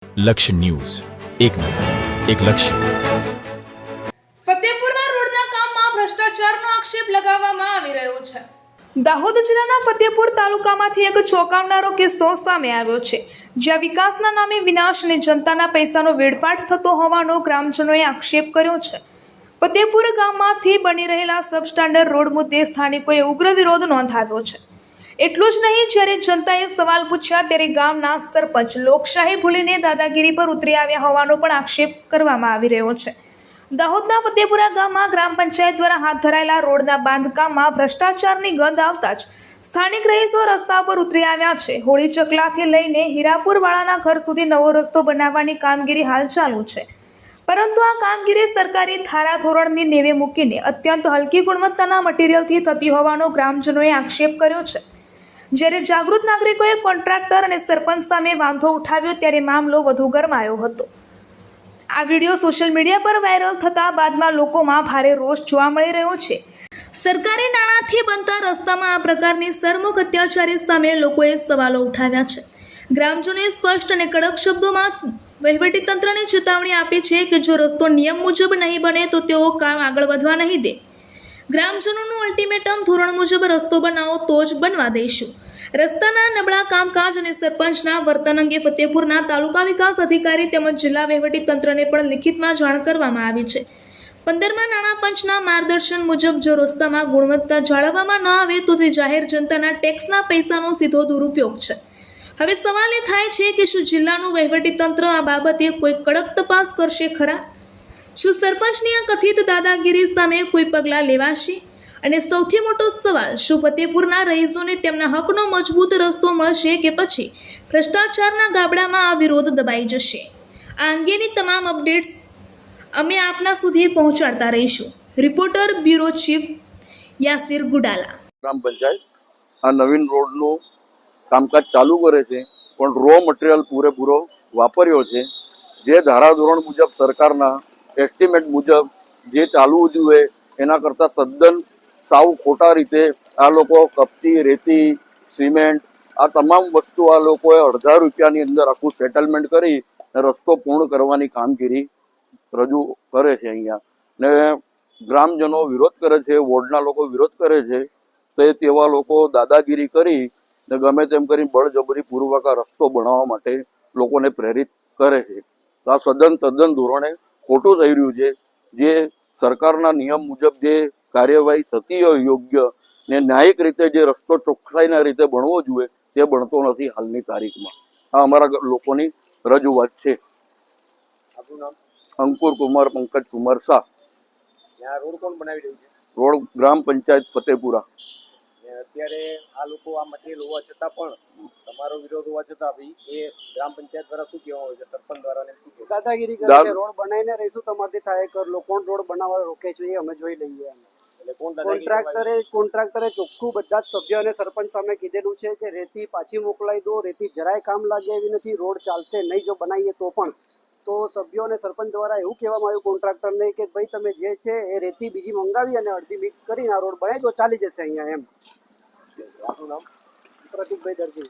લક્ષ્ય ન્યૂઝ, એક નજર, એક લક્ષ્ય. ફતેપુરના રોડના કામમાં ભ્રષ્ટાચારનો આક્ષેપ લગાવવામાં આવી રહ્યો છે. દાહોદ જિલ્લાના ફતેપુર તાલુકામાંથી એક ચોંકાવનારો કિસ્સો સામે આવ્યો છે, જ્યાં વિકાસના નામે વિનાશ અને જનતાના પૈસાનો વેડફાટ થતો હોવાનો ગ્રામજનોએ આક્ષેપ કર્યો છે. ફતેપુર ગામમાંથી બની રહેલા સબસ્ટાન્ડર્ડ રોડ મુદ્દે સ્થાનિકોએ ઉગ્ર વિરોધ નોંધાવ્યો છે. એટલું જ નહીં, જ્યારે જનતાએ સવાલ પૂછ્યા ત્યારે ગામના સરપંચ લોકશાહી ભૂલીને દાદાગીરી પર ઉતરી આવ્યા હોવાનો પણ આક્ષેપ કરવામાં આવી રહ્યો છે. દાહોદના ફતેપુરા ગામમાં ગ્રામ પંચાયત દ્વારા હાથ ધરાયેલા રોડના બાંધકામમાં ભ્રષ્ટાચારની ગંધ આવતા જ સ્થાનિક રહીશો રસ્તા પર ઉતરી આવ્યા છે. હોળી ચકલાથી લઈને હીરાપુરવાળાના ઘર સુધી નવો રસ્તો બનાવવાની કામગીરી હાલ ચાલુ છે, પરંતુ આ કામગીરી સરકારી ધારાધોરણની નેવે મૂકીને અત્યંત હલકી ગુણવત્તાના મટીરીયલથી થતી હોવાનો ગ્રામજનોએ આક્ષેપ કર્યો છે. જ્યારે જાગૃત નાગરિકોએ કોન્ટ્રાક્ટર અને સરપંચ સામે વાંધો ઉઠાવ્યો ત્યારે મામલો વધુ ગરમાયો હતો. આ વિડીયો સોશિયલ મીડિયા પર વાયરલ થતા બાદમાં લોકોમાં ભારે રોષ જોવા મળી રહ્યો છે. સરકારી નાણાંથી બનતા રસ્તામાં આ પ્રકારની સરમુખ અત્યાચારી સામે લોકોએ સવાલો ઉઠાવ્યા છે. ગ્રામજનોએ સ્પષ્ટ અને કડક શબ્દોમાં વહીવટીતંત્રને ચેતવણી આપી છે કે જો રસ્તો નિયમ મુજબ નહીં બને તો તેઓ કામ આગળ વધવા નહીં દે. ગ્રામજનોનું અલ્ટિમેટમ ધોરણ મુજબ રસ્તો બનાવો તો જ બનવા દઈશું. રસ્તાના નબળા કામકાજ અને સરપંચના વર્તન અંગે ફતેપુરના તાલુકા વિકાસ અધિકારી તેમજ જિલ્લા વહીવટીતંત્રને પણ લિખિતમાં જાણ કરવામાં આવી છે. 15મા નાણાં પંચના માર્ગદર્શન મુજબ જો રસ્તામાં ગુણવત્તા જાળવવામાં ન આવે તો તે જાહેર જનતાના ટેક્સના પૈસાનો સીધો દુરુપયોગ છે. હવે સવાલ એ થાય છે કે શું જિલ્લાનું વહીવટીતંત્ર આ બાબતે કોઈ કડક તપાસ કરશે ખરા? શું સરપંચની આ કથિત દાદાગીરી સામે કોઈ પગલાં લેવાશે? અને સૌથી મોટો સવાલ, શું ફતેપુરના રહીશોને તેમના હકનો મજબૂત રસ્તો મળશે કે પછી ભ્રષ્ટાચારના ગાબડામાં આ વિરોધ દબાઈ જશે? આ અંગેની તમામ અપડેટ્સ અમે આપના સુધી પહોંચાડતા રહીશું. Reporter bureau chief Yasir Gudala. ગ્રામ પંચાયત આ નવીન રોડનું કામકાજ ચાલુ કરે છે, પણ રો મટીરિયલ પૂરેપૂરો વાપર્યો છે. જે ધારાધોરણ મુજબ સરકારના એસ્ટિમેટ મુજબ જે ચાલવું જોઈએ એના કરતાં તદ્દન સાવ ખોટા રીતે આ લોકો કપચી, રેતી, સિમેન્ટ આ તમામ વસ્તુ આ લોકોએ અડધા રૂપિયાની અંદર આખું સેટલમેન્ટ કરી રસ્તો પૂર્ણ કરવાની કામગીરી રજૂ કરે છે અહીંયા. ને ગ્રામજનો વિરોધ કરે છે, વોર્ડના લોકો વિરોધ કરે છે. તો તેવા લોકો દાદાગીરી કરી ને ગમે તેમ કરી બળજબરીપૂર્વક આ રસ્તો બનાવવા માટે લોકોને પ્રેરિત કરે છે. આ તદ્દન ધોરણે ખોટું થઈ રહ્યું છે. જે સરકારના નિયમ મુજબ જે કાર્યવાહી થતી હોય યોગ્ય ને ન્યાયિક રીતે જે રસ્તો ચોખ્ખાઈના રીતે બનવો જોઈએ તે બનતો નથી હાલની તારીખમાં. આ અમારા લોકોની રજૂઆત છે. અંકુર કુમાર પંકજ કુમાર શાહ. રોડ કોણ બનાવી રહ્યું છે? રોડ ગ્રામ પંચાયત ફતેપુરા. અત્યારે આ લોકો આ મટીરિયલ હોવા છતાં પણ તમારો વિરોધ હોવા છતાં બી એ ગ્રામ પંચાયત દ્વારા શું કહેવામાં આવે છે, સરપંચ દ્વારા ને શું દાદાગીરી કરે છે? રોડ બનાવીને રહીશું તમારથી થાય કર લો, કોણ રોડ બનાવવા રોકે છે એ અમે જોઈ લઈએ. એટલે કોણ કોન્ટ્રાક્ટરે ચોખ્ખું બધા જ સભ્ય અને સરપંચ સામે કીધેલું છે કે રેતી પાછી મોકલાઈ દો, રેતી જરાય કામ લાગે એવી નથી, રોડ ચાલશે નહીં જો બનાવીએ તો પણ. તો સભ્યો અને સરપંચ દ્વારા એવું કહેવામાં આવ્યું કોન્ટ્રાક્ટરને કે ભાઈ તમે જે છે એ રેતી બીજી મંગાવી અને અડધી મિક્સ કરીને આ રોડ બનાવી દો, ચાલી જશે અહીંયા એમ. આપનું નામ? પ્રતિકભાઈ દરજી.